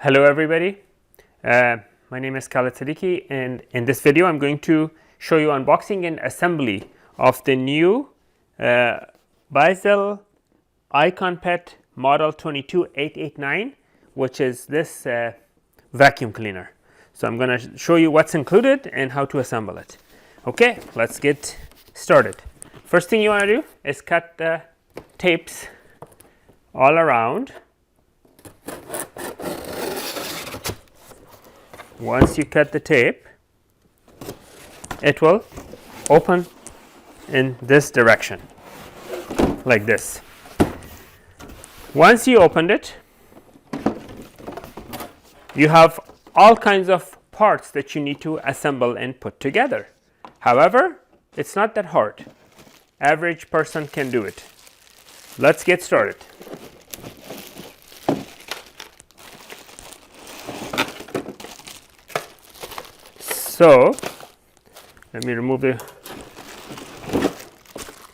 Hello everybody, my name is Khaled Siddiqui, and in this video I'm going to show you unboxing and assembly of the new BISSELL ICONpet Model 22889, which is this vacuum cleaner. So I'm going to show you what's included and how to assemble it. Okay, let's get started. First thing you want to do is cut the tapes all around. Once you cut the tape, it will open in this direction, like this. Once you opened it, you have all kinds of parts that you need to assemble and put together. However, it's not that hard. Average person can do it. Let's get started. So, let me remove the,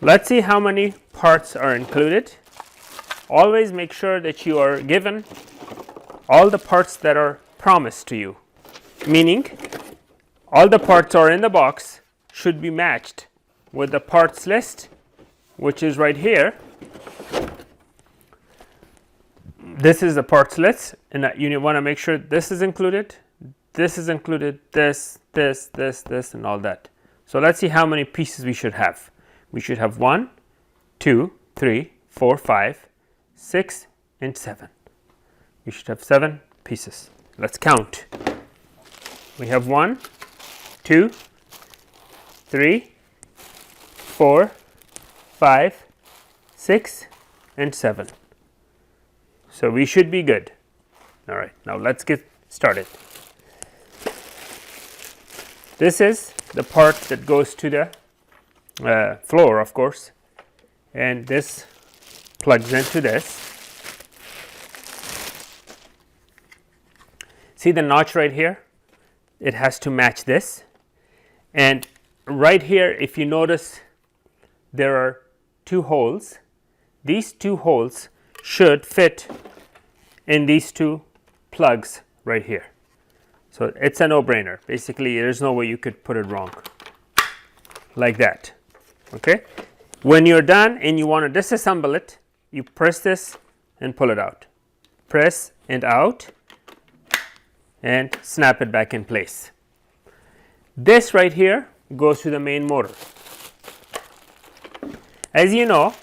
let's see how many parts are included. Always make sure that you are given all the parts that are promised to you, meaning all the parts are in the box should be matched with the parts list, which is right here. This is the parts list, and you want to make sure this is included. This is included, this, and all that. So let's see how many pieces we should have. We should have 1, 2, 3, 4, 5, 6, and 7. We should have 7 pieces. Let's count. We have 1, 2, 3, 4, 5, 6, and 7. So we should be good. All right, now let's get started. This is the part that goes to the floor, of course, and this plugs into this. See the notch right here? It has to match this. And right here, if you notice, there are 2 holes. These 2 holes should fit in these 2 plugs right here. So it's a no-brainer. Basically, there's no way you could put it wrong, like that. Okay. When you're done and you want to disassemble it, you press this and pull it out. Press and out, and snap it back in place. This right here goes to the main motor. As you know,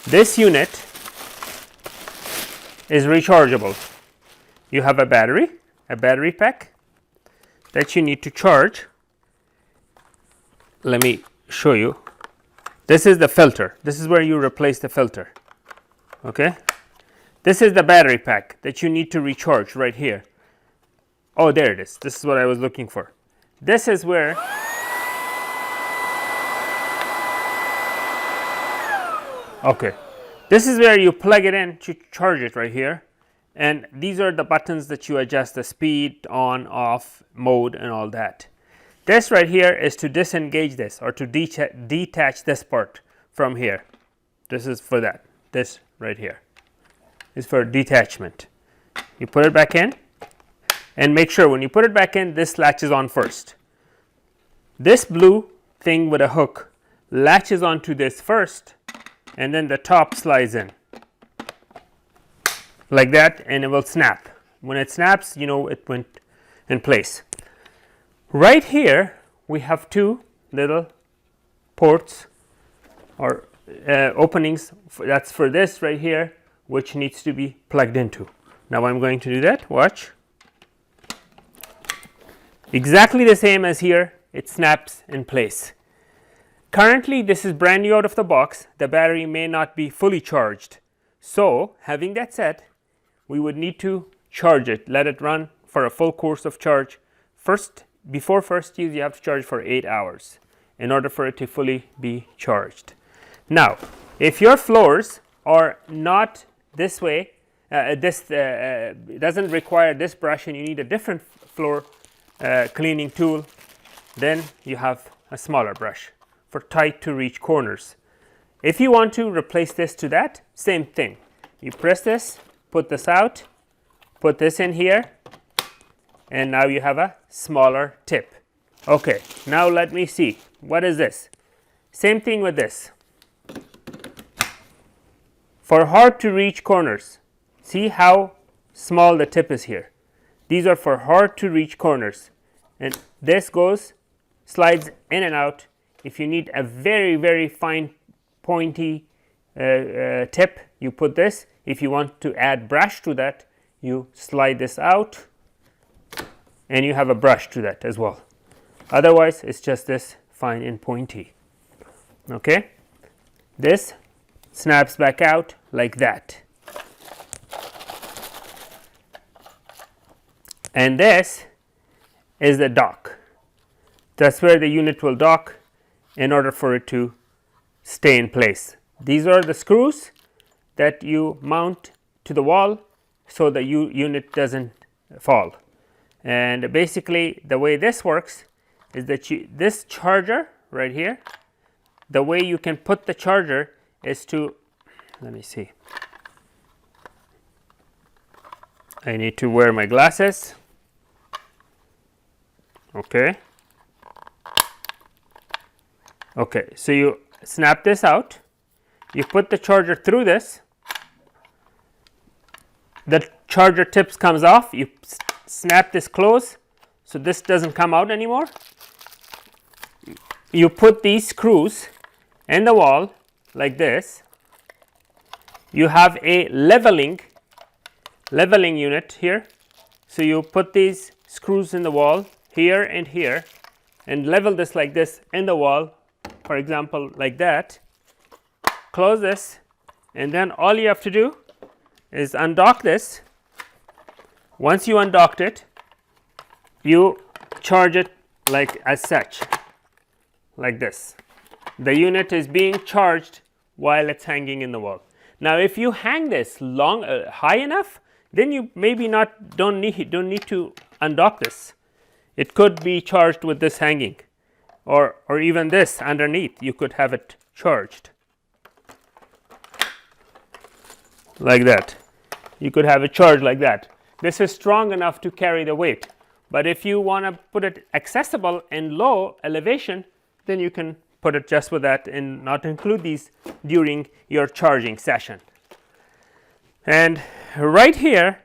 this unit is rechargeable. You have a battery pack that you need to charge. Let me show you. This is the filter. This is where you replace the filter. Okay. This is the battery pack that you need to recharge right here. Oh, there it is. This is what I was looking for. This is where okay. This is where you plug it in to charge it right here. And these are the buttons that you adjust the speed, on, off, mode, and all that. This right here is to disengage this, or to detach this part from here. This is for that. This right here is for detachment. You put it back in, and make sure when you put it back in, this latches on first. This blue thing with a hook latches onto this first, and then the top slides in. Like that, and it will snap. When it snaps, you know it went in place. Right here, we have 2 little ports or openings. That's for this right here, which needs to be plugged into. Now I'm going to do that. Watch. Exactly the same as here. It snaps in place. Currently, this is brand new out of the box. The battery may not be fully charged. So, having that said, we would need to charge it, let it run for a full course of charge. Before first use, you have to charge for 8 hours in order for it to fully be charged. Now, if your floors are not this way, doesn't require this brush and you need a different floor cleaning tool, then you have a smaller brush for tight to reach corners. If you want to replace this to that, same thing. You press this, put this out, put this in here, and now you have a smaller tip. Okay, now let me see, what is this? Same thing with this. For hard to reach corners, see how small the tip is here. These are for hard to reach corners, and this slides in and out. If you need a very, very fine pointy tip, you put this. If you want to add brush to that, you slide this out, and you have a brush to that as well. Otherwise, it's just this fine and pointy. Okay, this snaps back out like that, and this is the dock. That's where the unit will dock in order for it to stay in place. These are the screws that you mount to the wall so the unit doesn't fall. And basically the way this works is that this charger right here, the way you can put the charger is to, let me see, I need to wear my glasses. Okay, so you snap this out, you put the charger through this, the charger tips comes off, you snap this close so this doesn't come out anymore. You put these screws in the wall like this. You have a leveling unit here, so you put these screws in the wall here and here and level this like this in the wall, for example like that. Close this, and then all you have to do is undock this. Once you undocked it, you charge it like as such, like this. The unit is being charged while it's hanging in the wall. Now if you hang this high enough, then you maybe don't need to undock this. It could be charged with this hanging, or even this underneath, you could have it charged like that. You could have it charged like that. This is strong enough to carry the weight, but if you want to put it accessible and low elevation, then you can put it just with that and not include these during your charging session. And right here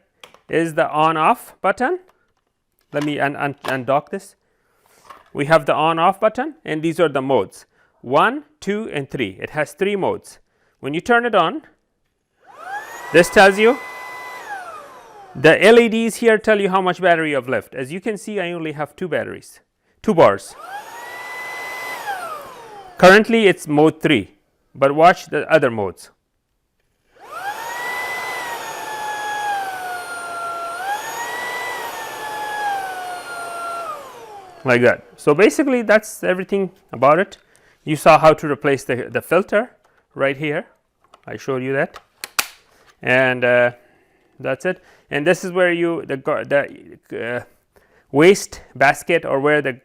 is the on off button. Let me undock this. We have the on off button, and these are the modes 1, 2 and 3. It has 3 modes. When you turn it on, this tells you, the LEDs here tell you how much battery you have left. As you can see, I only have 2 bars. Currently it's mode 3, but watch the other modes. Like that. So basically that's everything about it. You saw how to replace the filter right here. I showed you that, and that's it. And this is where the waste basket, or where the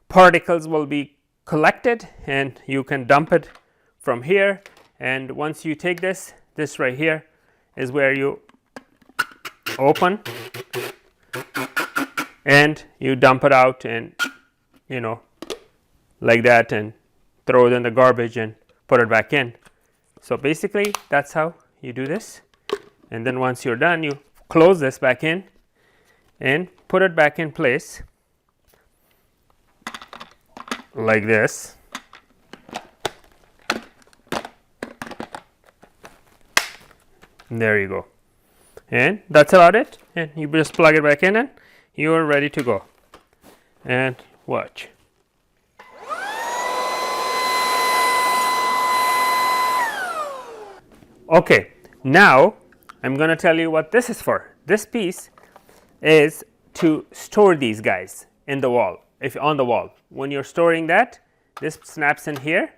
particles will be collected, and you can dump it from here. And once you take this right here is where you open and you dump it out, and like that, and throw it in the garbage and put it back in. So basically that's how you do this. And then once you're done, you close this back in and put it back in place like this. And there you go. And that's about it. And you just plug it back in and you are ready to go. And watch. Okay, now I'm going to tell you what this is for. This piece is to store these guys in the wall, on the wall. When you're storing that, this snaps in here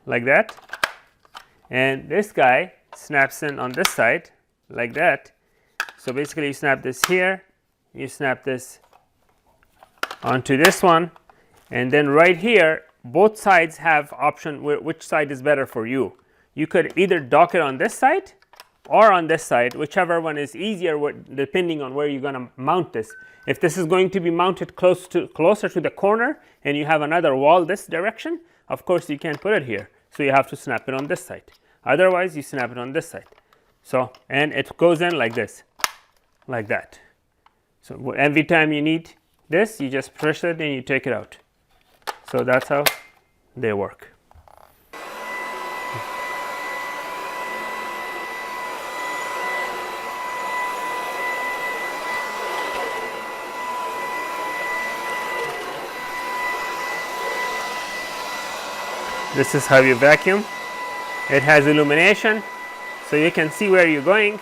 like that, and this guy snaps in on this side like that. So basically you snap this here, you snap this onto this one, and then right here both sides have option which side is better for you. You could either dock it on this side or on this side, whichever one is easier depending on where you're going to mount this. If this is going to be mounted closer to the corner and you have another wall this direction, of course you can't put it here, so you have to snap it on this side. Otherwise you snap it on this side. So, and it goes in like this, like that. So every time you need this, you just push it and you take it out. So that's how they work. This is how you vacuum. It has illumination, so you can see where you're going.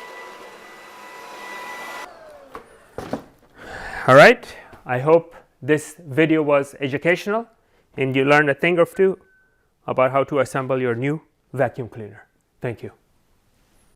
All right, I hope this video was educational and you learned a thing or two about how to assemble your new vacuum cleaner. Thank you.